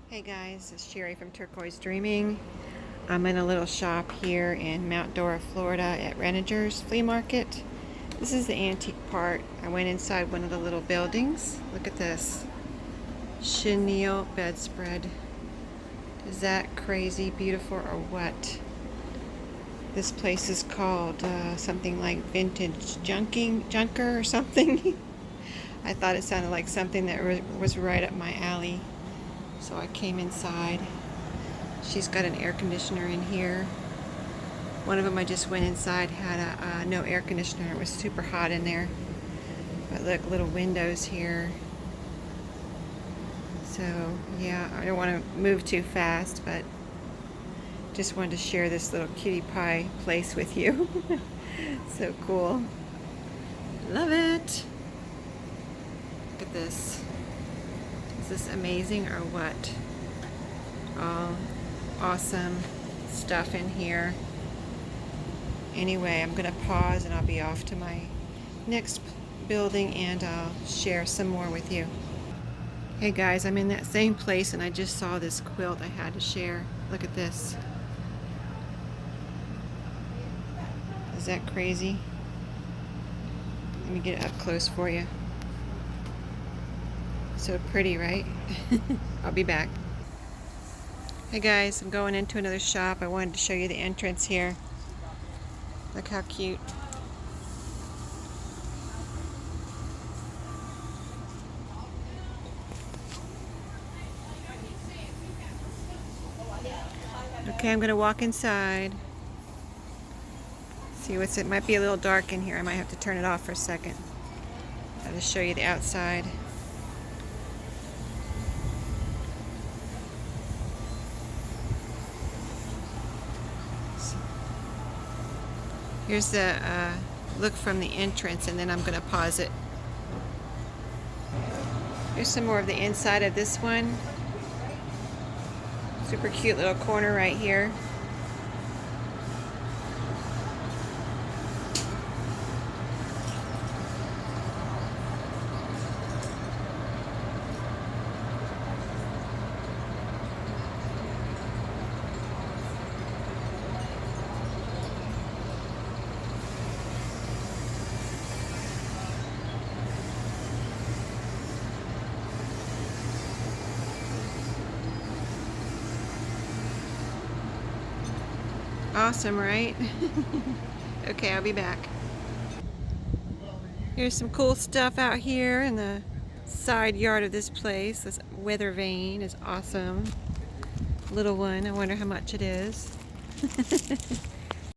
Hey guys, it's Sherry from Turquoise Dreaming. I'm in a little shop here in Mount Dora, Florida at Renningers Flea Market. This is the antique part. I went inside one of the little buildings. Look at this. Chenille bedspread. Is that crazy beautiful or what? This place is called something like Vintage Junker or something. I thought it sounded like something that was right up my alley. So I came inside. She's got an air conditioner in here. One of them I just went inside had no air conditioner. It was super hot in there. But look, little windows here. So yeah, I don't want to move too fast, but just wanted to share this little cutie pie place with you. So cool. Love it. Look at this. Is this amazing or what? All awesome stuff in here. Anyway, I'm going to pause and I'll be off to my next building and I'll share some more with you. Hey guys, I'm in that same place and I just saw this quilt I had to share. Look at this. Is that crazy? Let me get it up close for you. So pretty, right? I'll be back. Hey guys, I'm going into another shop. I wanted to show you the entrance here. Look how cute. Okay, I'm going to walk inside. See what's it. Might be a little dark in here. I might have to turn it off for a second. I'll just show you the outside. Here's the look from the entrance, and then I'm going to pause it. Here's some more of the inside of this one. Super cute little corner right here. Awesome, right? Okay, I'll be back. Here's some cool stuff out here in the side yard of this place. This weather vane is awesome. Little one, I wonder how much it is.